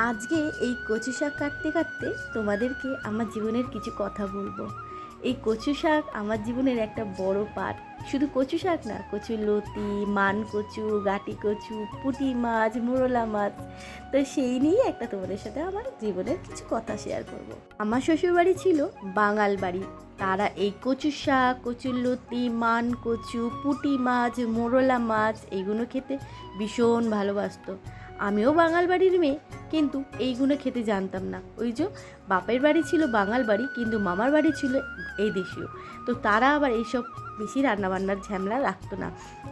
আজকে এই কচু শাক কাটতে কাটতে তোমাদেরকে আমার জীবনের কিছু কথা বলবো। এই কচু শাক আমার জীবনের একটা বড় পার্ট। শুধু কচু শাক না, কচু লতি, মান কচু, গাটি কচু, পুঁটি মাছ, মোরলা মাছ। তো সেই নিয়েই একটা তোমাদের সাথে আমার জীবনের কিছু কথা শেয়ার করব। আমার শ্বশুরবাড়ি ছিল বাঙাল বাড়ি। তারা এই কচু শাক, কচুর লতি, মান কচু, পুঁটি মাছ, মোরলা মাছ এইগুলো খেতে ভীষণ ভালোবাসতো। আমিও বাঙাল বাড়ির মেয়ে, কিন্তু এইগুলো খেতে জানতাম না। ওই যে বাপের বাড়ি ছিল বাঙাল বাড়ি, কিন্তু মামার বাড়ি ছিল এই দেশীয়। তো তারা আবার এইসব বেশি রান্নাবান্নার ঝামেলা রাখতো না।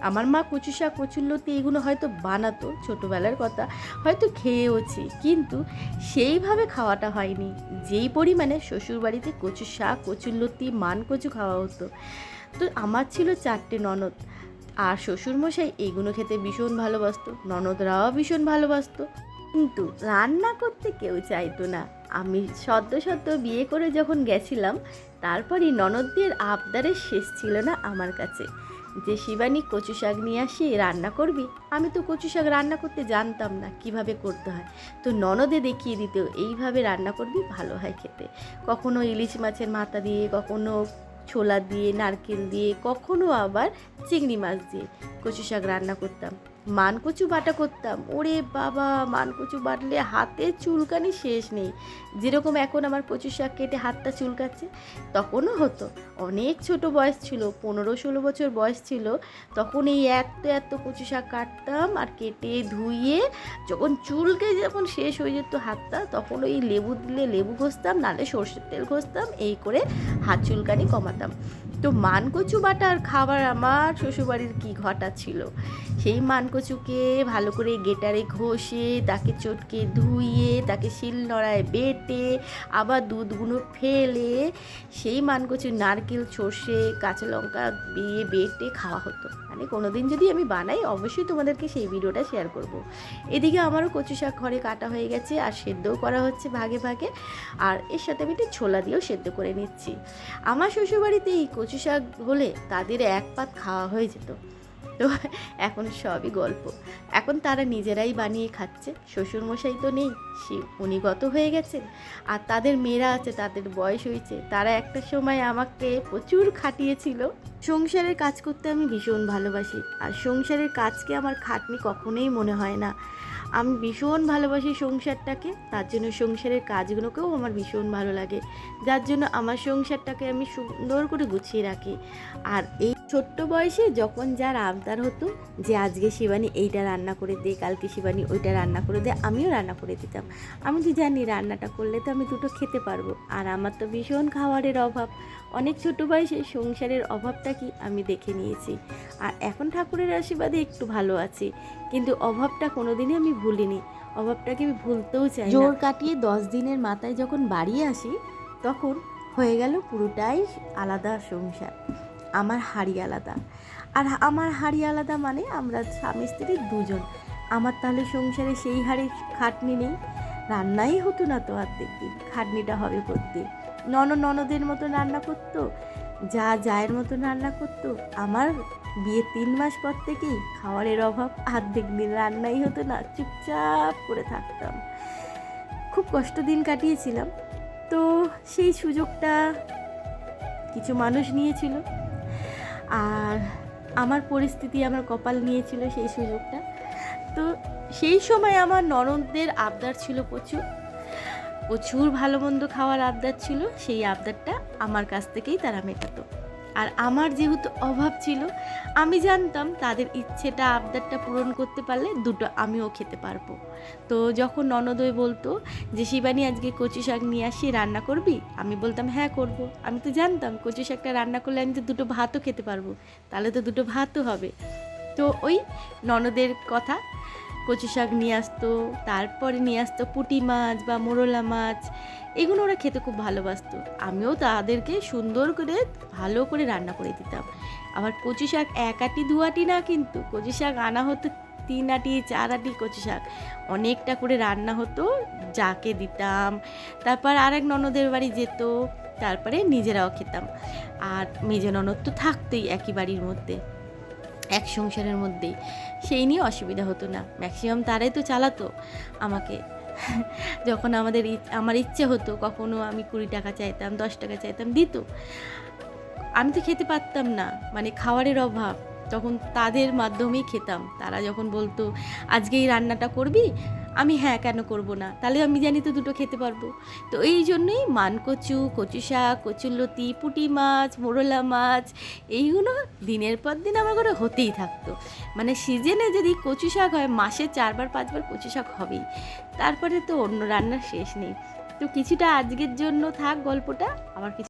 আমার মা কচু শাক, কচুরলতি এগুলো হয়তো বানাতো, ছোটোবেলার কথা, হয়তো খেয়েওছি, কিন্তু সেইভাবে খাওয়াটা হয়নি যেই পরিমাণে শ্বশুরবাড়িতে কচু শাক, কচুরলতি, মান কচু খাওয়া হতো। তো আমার ছিল 4টে ননদ, আর শ্বশুরমশাই এইগুলো খেতে ভীষণ ভালোবাসতো, ননদরাও ভীষণ ভালোবাসতো, কিন্তু রান্না করতে কেউ চাইতো না। আমি সদ্য সদ্য বিয়ে করে যখন গেছিলাম, তারপরই ননদদের আবদারের শেষ ছিল না আমার কাছে, যে শিবানী কচু শাক নিয়ে আসি, রান্না করবি। আমি তো কচু শাক রান্না করতে জানতাম না কিভাবে করতে হয়। তো ননদে দেখিয়ে দিত, এইভাবে রান্না করবি, ভালো হয় খেতে। কখনো ইলিশ মাছের মাথা দিয়ে, কখনো ছোলা দিয়ে, নারকেল দিয়ে, কখনো আবার চিংড়ি মাছ দিয়ে কচু শাক রান্না করতাম। মান কচু বাটা করতাম, ওরে বাবা, মান কচু বাটলে হাতে চুলকানি শেষ নেই। যেরকম এখন আমার কচু শাক কেটে হাতটা চুলকাচ্ছে, তখনও হতো। অনেক ছোট বয়স ছিল, 15-16 বছর বয়স ছিল, তখন এই এত এত কচু শাক কাটতাম, আর কেটে ধুইয়ে যখন চুলকে যখন শেষ হয়ে যেত হাতটা, তখন ওই লেবু দিলে লেবু ঘষতাম, নালে সর্ষের তেল ঘষতাম, এই করে হাত চুলকানি কমাতাম। তো মান কচু বাটার খাবার আমার শ্বশুরবাড়ির কী ঘটা ছিল। সেই মান কচুকে ভালো করে গেটারে ঘষে, তাকে চটকে ধুইয়ে, তাকে শিলনোড়ায় বেটে, আবার দুধগুলো ফেলে, সেই মান কচু নারকেল, সর্ষে, কাঁচা লঙ্কা দিয়ে বেটে খাওয়া হতো। মানে কোনোদিন যদি আমি বানাই, অবশ্যই তোমাদেরকে সেই ভিডিওটা শেয়ার করব। এদিকে আমারও কচু শাক ঘরে কাটা হয়ে গেছে, আর সেদ্ধও করা হচ্ছে ভাগে ভাগে, আর এর সাথে আমি একটু ছোলা দিয়েও সেদ্ধ করে নিচ্ছি। আমার শ্বশুরবাড়িতে এই কচু শাক হলে তাদের এক পাত খাওয়া হয়ে যেত। তো এখন সবই গল্প। এখন তারা নিজেরাই বানিয়ে খাচ্ছে। শ্বশুরমশাই তো নেই, উনি গত হয়ে গেছেন, আর তাদের মেয়েরা আছে, তাদের বয়স হয়েছে। তারা একটা সময় আমাকে প্রচুর খাটিয়েছিল। সংসারের কাজ করতে আমি ভীষণ ভালোবাসি, আর সংসারের কাজকে আমার খাটনি কখনোই মনে হয় না। আমি ভীষণ ভালোবাসি সংসারটাকে, তার জন্য সংসারের কাজগুলোকেও আমার ভীষণ ভালো লাগে, যার জন্য আমার সংসারটাকে আমি সুন্দর করে গুছিয়ে রাখি। আর এই ছোট্ট বয়সে যখন যার আবদার হতো যে আজকে শিবানী এইটা রান্না করে দে, কালকে শিবানী ওইটা রান্না করে দে, আমিও রান্না করে দিতাম। আমি তো জানি রান্নাটা করলে তো আমি দুটো খেতে পারবো, আর আমার তো ভীষণ খাবারের অভাব। অনেক ছোটো বয়সে সংসারের অভাবটা কি আমি দেখে নিয়েছি, আর এখন ঠাকুরের আশীর্বাদে একটু ভালো আছি, কিন্তু অভাবটা কোনোদিনই আমি ভুলিনি, অভাবটাকে আমি ভুলতেও চাই না। জোর কাটিয়ে 10 দিনের মাথায় যখন বাড়ি আসি, তখন হয়ে গেল পুরোটাই আলাদা সংসার। আমার হাঁড়ি আলাদা, আর আমার হাঁড়ি আলাদা মানে আমরা স্বামী স্ত্রী দুজন। আমার তাহলে সংসারে সেই হাঁড়ির খাটনি নেই, রান্নাই হতো না তো অর্ধেক দিন, খাটনিটা হবে করতে। ননদের মতো রান্না করতো, জায়ের মতো রান্না করতো। আমার বিয়ে 3 মাস পর থেকেই খাবারের অভাব, অর্ধেক দিন রান্নাই হতো না, চুপচাপ করে থাকতাম। খুব কষ্ট দিন কাটিয়েছিলাম। তো সেই সুযোগটা কিছু মানুষ নিয়েছিল, আর আমার পরিস্থিতি, আমার কপাল নিয়েছিল সেই সুযোগটা। তো সেই সময় আমার ননদদের আবদার ছিল প্রচুর, প্রচুর ভালো মন্দ খাওয়ার আবদার ছিল। সেই আবদারটা আমার কাছ থেকেই তারা মেটাতো। আর আমার যেহেতু অভাব ছিল, আমি জানতাম তাদের ইচ্ছেটা, আবদারটা পূরণ করতে পারলে দুটো আমিও খেতে পারবো। তো যখন ননদই বলতো যে শিবানী আজকে কচু শাক নিয়ে আসি, রান্না করবি, আমি বলতাম হ্যাঁ করব। আমি তো জানতাম কচু শাকটা রান্না করলে আমি তো দুটো ভাতও খেতে পারবো, তাহলে তো দুটো ভাতও হবে। তো ওই ননদের কথা, কচু শাক নিয়ে আসতো, তারপরে নিয়ে আসতো পুঁটি মাছ বা মোরলা মাছ, এগুলো ওরা খেতে খুব ভালোবাসতো। আমিও তাদেরকে সুন্দর করে ভালো করে রান্না করে দিতাম। আবার কচু শাক 1 আঁটি 2 আঁটি না, কিন্তু কচু শাক আনা হতো 3 আঁটি 4 আঁটি কচু শাক, অনেকটা করে রান্না হতো, যাকে দিতাম। তারপর আরেক ননদের বাড়ি যেত, তারপরে নিজেরাও খেতাম। আর মেজো ননদ তো থাকতোই একই বাড়ির মধ্যে, এক সংসারের মধ্যেই, সেই নিয়ে অসুবিধা হতো না। ম্যাক্সিমাম তারাই তো চালাতো আমাকে। যখন আমার ইচ্ছে হতো, কখনো আমি 20 টাকা চাইতাম, 10 টাকা চাইতাম, দিত। আমি তো খেতে পারতাম না, মানে খাবারের অভাব। তখন তাদের মাধ্যমেই খেতাম। তারা যখন বলতো আজকে এই রান্নাটা করবি, আমি হ্যাঁ কেন করব না, তাহলে আমি জানি তো দুটো খেতে পারবো। তো এই জন্যই মানকচু, কচু শাক, কচুরলতি, পুঁটি মাছ, মোরলা মাছ, এইগুলো দিনের পর দিন আমার ঘরে হতেই থাকতো। মানে সিজনে যদি কচু শাক হয়, মাসে 4বার 5বার কচু শাক হবেই। তারপরে তো অন্য রান্নার শেষ নেই। তো কিছুটা আজকের জন্য থাক গল্পটা, আবার কিছু